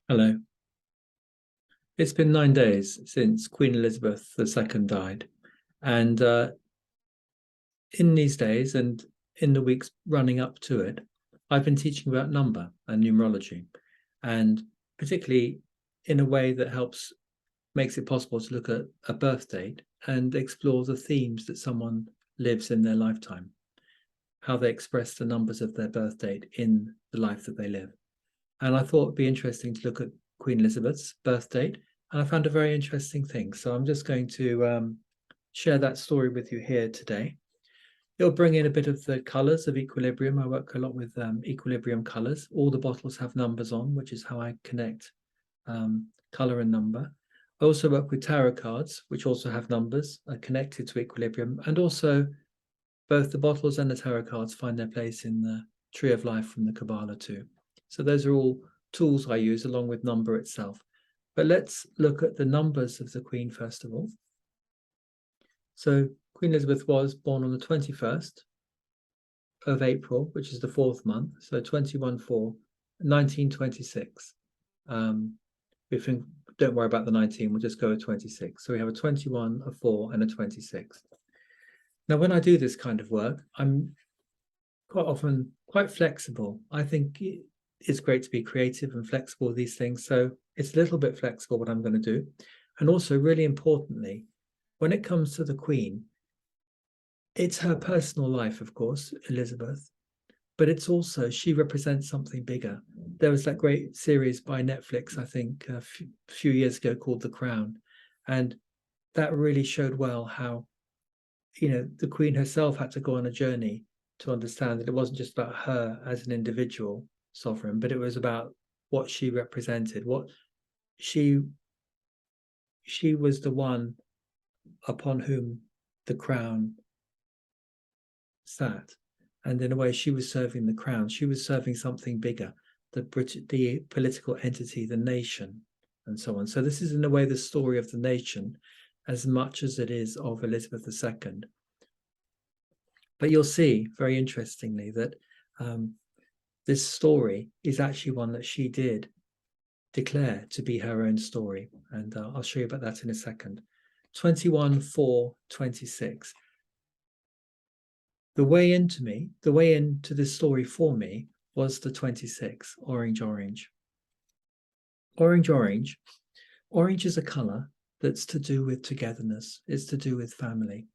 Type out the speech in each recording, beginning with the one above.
Hello. It's been 9 days since Queen Elizabeth II died. And in these days and in the weeks running up to it, I've been teaching about number and numerology, and particularly in a way that makes it possible to look at a birth date and explore the themes that someone lives in their lifetime, how they express the numbers of their birth date in the life that they live. And I thought it'd be interesting to look at Queen Elizabeth's birth date, and I found a very interesting thing. So I'm just going to share that story with you here today. It'll bring in a bit of the colors of equilibrium. I work a lot with equilibrium colors. All the bottles have numbers on, which is how I connect color and number. I also work with tarot cards, which also have numbers connected to equilibrium. And also both the bottles and the tarot cards find their place in the Tree of Life from the Kabbalah too. So those are all tools I use along with number itself. But let's look at the numbers of the Queen first of all. So Queen Elizabeth was born on the 21st of April, which is the 4th month. So 21/4, 1926. Don't worry about the 19, we'll just go with 26. So we have a 21, a 4, and a 26. Now, when I do this kind of work, I'm quite often quite flexible. I think it's great to be creative and flexible with these things. So it's a little bit flexible what I'm going to do. And also, really importantly, when it comes to the Queen, it's her personal life, of course, Elizabeth, but it's also, she represents something bigger. There was that great series by Netflix, I think, a few years ago called The Crown. And that really showed well how, the Queen herself had to go on a journey to understand that it wasn't just about her as an individual sovereign, but it was about what she represented, what she was the one upon whom the crown sat. And in a way, she was serving the crown. She was serving something bigger, the political entity, the nation, and so on. So this is in a way the story of the nation as much as it is of Elizabeth II. But you'll see, very interestingly, that this story is actually one that she did declare to be her own story. And I'll show you about that in a second. 21/4/26. The way into this story for me was the 26, orange. Orange is a color that's to do with togetherness. It's to do with family.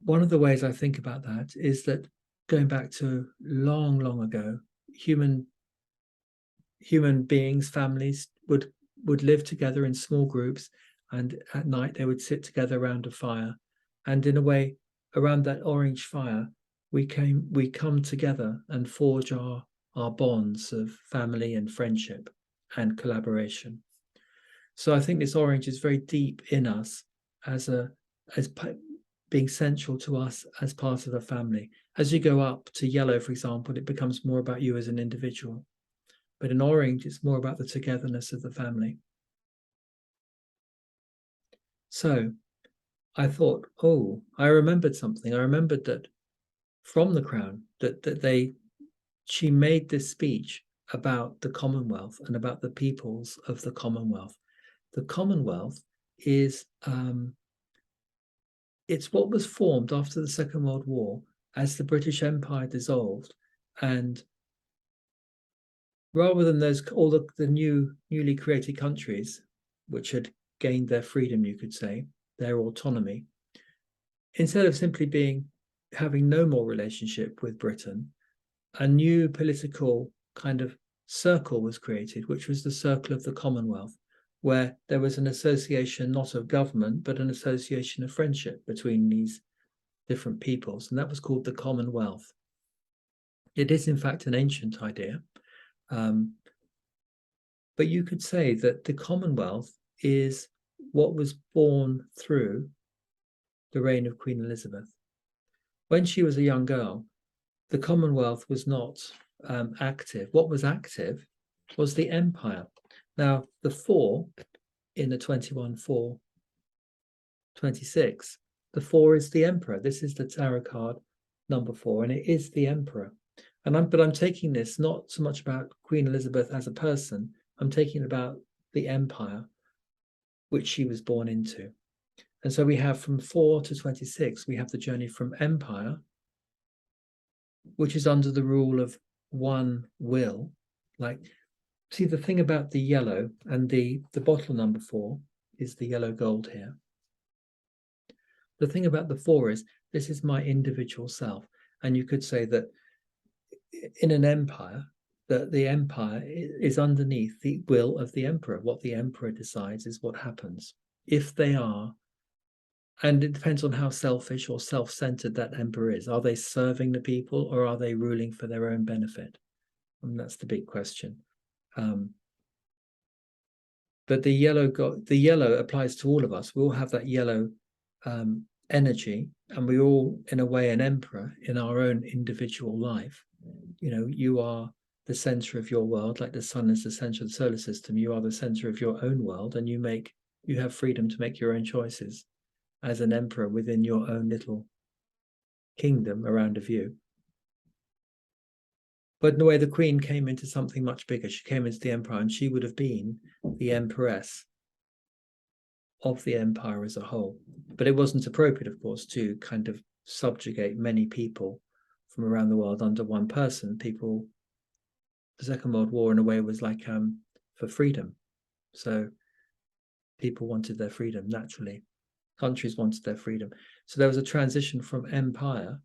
One of the ways I think about that is that going back to long, long ago, human beings, families would live together in small groups, and at night they would sit together around a fire. And in a way, around that orange fire, we come together and forge our bonds of family and friendship and collaboration. So I think this orange is very deep in us as being central to us as part of a family. As you go up to yellow, for example, it becomes more about you as an individual. But in orange, it's more about the togetherness of the family. So I thought, I remembered something. I remembered that from the Crown, she made this speech about the Commonwealth and about the peoples of the Commonwealth. The Commonwealth is it's what was formed after the Second World War as the British Empire dissolved, and rather than all the newly created countries, which had gained their freedom, you could say, their autonomy, instead of simply having no more relationship with Britain, a new political kind of circle was created, which was the circle of the Commonwealth, where there was an association not of government, but an association of friendship between these different peoples, and that was called the Commonwealth. It is, in fact, an ancient idea, but you could say that the Commonwealth is what was born through the reign of Queen Elizabeth. When she was a young girl, the Commonwealth was not active. What was active was the empire. Now, the 4 in the 21/4/26, the 4 is the emperor. This is the tarot card number 4, and it is the emperor. But I'm taking this not so much about Queen Elizabeth as a person. I'm taking about the empire which she was born into. And so we have from 4 to 26, we have the journey from empire, which is under the rule of one will. Like, see, the thing about the yellow and the bottle number 4 is the yellow gold here. The thing about the 4 is this is my individual self. And you could say that in an empire, that the empire is underneath the will of the emperor. What the emperor decides is what happens. If they are, and it depends on how selfish or self-centered that emperor is. Are they serving the people, or are they ruling for their own benefit? And that's the big question. But the yellow applies to all of us. We all have that yellow energy, and we all, in a way, an emperor in our own individual life. You know, you are the center of your world, like the sun is the center of the solar system. You are the center of your own world, and you have freedom to make your own choices as an emperor within your own little kingdom around a view. But in a way, the Queen came into something much bigger. She came into the empire, and she would have been the empress of the empire as a whole. But it wasn't appropriate, of course, to kind of subjugate many people from around the world under one person. The Second World War, in a way, was like for freedom. So people wanted their freedom naturally. Countries wanted their freedom. So there was a transition from empire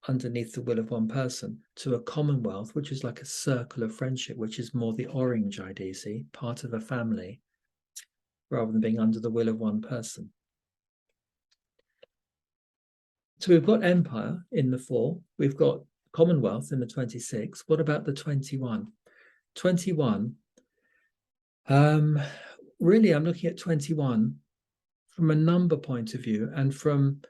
underneath the will of one person to a commonwealth, which is like a circle of friendship, which is more the orange idea, see, part of a family, rather than being under the will of one person. So we've got empire in the 4, we've got commonwealth in the 26. What about the 21? 21, really, I'm looking at 21 from a number point of view, and from,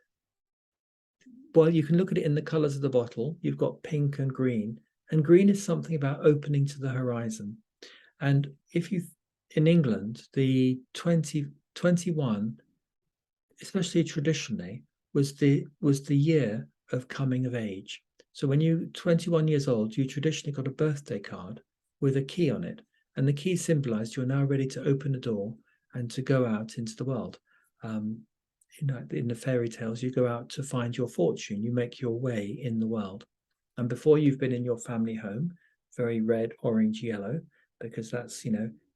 well, you can look at it in the colors of the bottle. You've got pink and green is something about opening to the horizon. And in England, the 21, especially traditionally, was the year of coming of age. So when you're 21 years old, you traditionally got a birthday card with a key on it. And the key symbolized you're now ready to open a door and to go out into the world. In the fairy tales, you go out to find your fortune. You make your way in the world. And before you've been in your family home, very red, orange, yellow, because that's,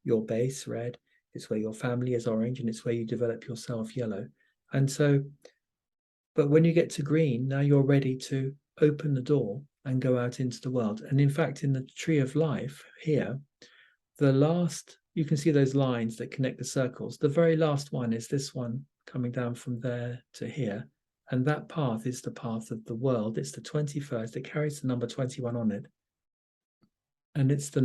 your base red. It's where your family is orange, and it's where you develop yourself yellow. And so, but when you get to green, now you're ready to open the door and go out into the world. And in fact, in the tree of life here, you can see those lines that connect the circles. The very last one is this one coming down from there to here. And that path is the path of the world. It's the 21st. It carries the number 21 on it. And it's the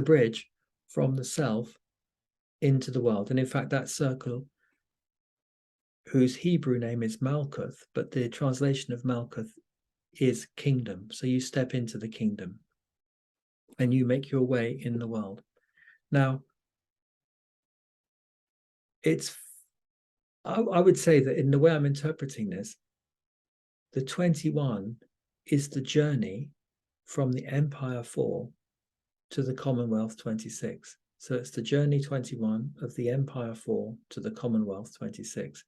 bridge from the self into the world. And in fact, that circle, whose Hebrew name is Malkuth, but the translation of Malkuth is kingdom. So you step into the kingdom and you make your way in the world. Now, I would say that in the way I'm interpreting this, the 21 is the journey from the Empire 4 to the Commonwealth 26. So it's the journey 21 of the Empire 4 to the Commonwealth 26.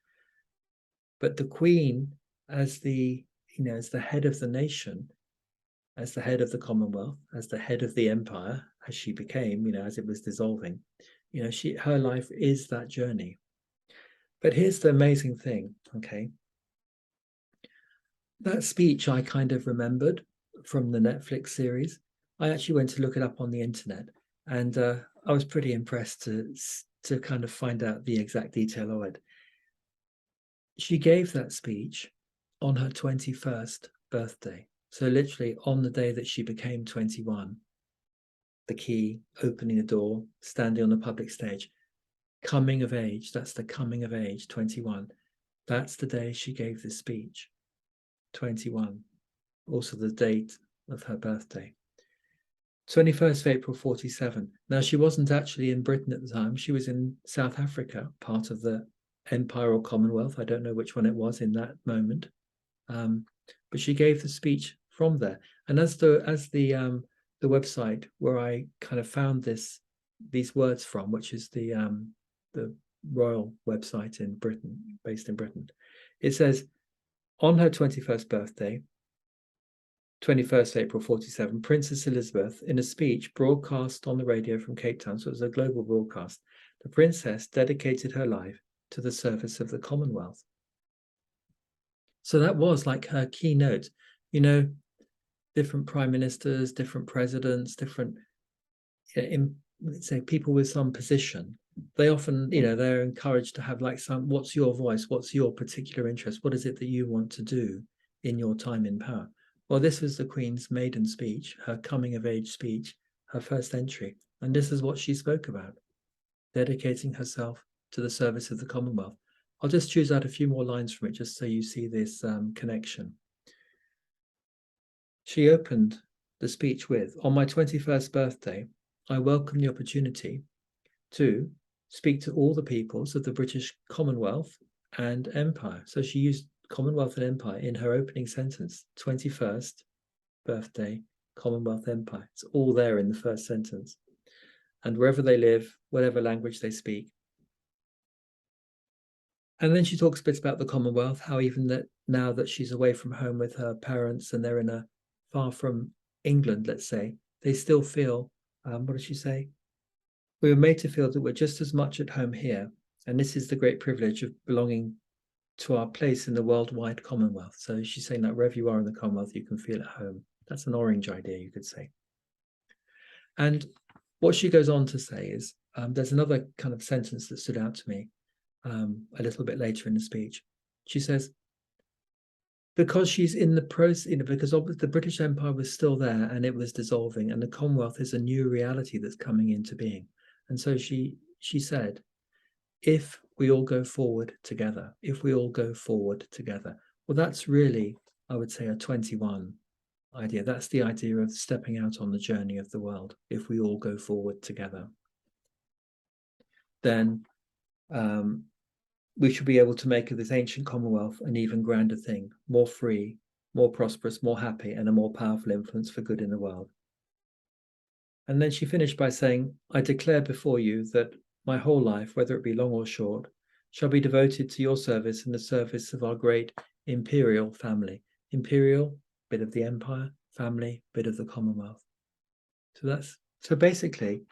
But the Queen, as the head of the nation, as the head of the Commonwealth, as the head of the empire, as she became, as it was dissolving, her life is that journey. But here's the amazing thing, okay? That speech I kind of remembered from the Netflix series. I actually went to look it up on the internet, and I was pretty impressed to kind of find out the exact detail of it. She gave that speech on her 21st birthday. So literally on the day that she became 21, the key, opening a door, standing on the public stage, coming of age, that's the coming of age, 21. That's the day she gave this speech, 21. Also the date of her birthday. 21st of April, 47. Now, she wasn't actually in Britain at the time. She was in South Africa, part of the Empire or Commonwealth. I don't know which one it was in that moment. but she gave the speech from there. And as the website where I kind of found these words from, which is the royal website in Britain, based in Britain, it says, on her 21st birthday, 21st April 47, Princess Elizabeth, in a speech broadcast on the radio from Cape Town, so it was a global broadcast, the princess dedicated her life to the service of the Commonwealth. So that was like her keynote. You know, different prime ministers, different presidents, different, let's say, people with some position, they often, they're encouraged to have like what's your voice? What's your particular interest? What is it that you want to do in your time in power? Well, this was the Queen's maiden speech, her coming of age speech, her first entry. And this is what she spoke about, dedicating herself to the service of the Commonwealth. I'll just choose out a few more lines from it just so you see this connection. She opened the speech with, on my 21st birthday, I welcome the opportunity to speak to all the peoples of the British Commonwealth and Empire. So she used Commonwealth and Empire in her opening sentence, 21st birthday, Commonwealth, Empire. It's all there in the first sentence. And wherever they live, whatever language they speak. And then she talks a bit about the Commonwealth, how even that now that she's away from home with her parents and they're in a far from England, let's say, they still feel, what did she say? We were made to feel that we're just as much at home here. And this is the great privilege of belonging to our place in the worldwide Commonwealth. So she's saying that wherever you are in the Commonwealth, you can feel at home. That's an orange idea, you could say. And what she goes on to say is, there's another kind of sentence that stood out to me a little bit later in the speech. She says, because she's in the process, because the British Empire was still there and it was dissolving, and the Commonwealth is a new reality that's coming into being. And so she said, if we all go forward together, if we all go forward together. Well, that's really, I would say, a 21 idea. That's the idea of stepping out on the journey of the world. If we all go forward together, then we should be able to make of this ancient Commonwealth an even grander thing, more free, more prosperous, more happy, and a more powerful influence for good in the world. And then she finished by saying, I declare before you that my whole life, whether it be long or short, shall be devoted to your service and the service of our great imperial family. Imperial, bit of the empire, family, bit of the Commonwealth. So basically,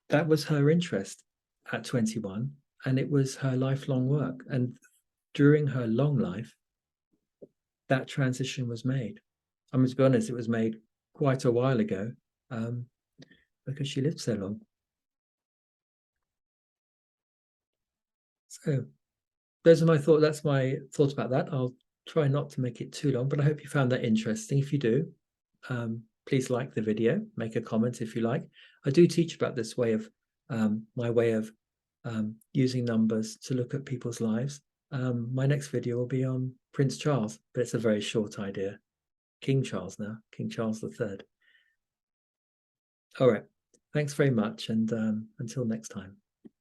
that was her interest at 21, and it was her lifelong work. And during her long life, that transition was made. I mean, to be honest, it was made quite a while ago, because she lived so long. So those are my thoughts. That's my thoughts about that. I'll try not to make it too long, but I hope you found that interesting. If you do, please like the video, make a comment if you like. I do teach about this way of, my way of using numbers to look at people's lives. My next video will be on Prince Charles, but it's a very short idea. King Charles now, King Charles III. All right, thanks very much, and until next time.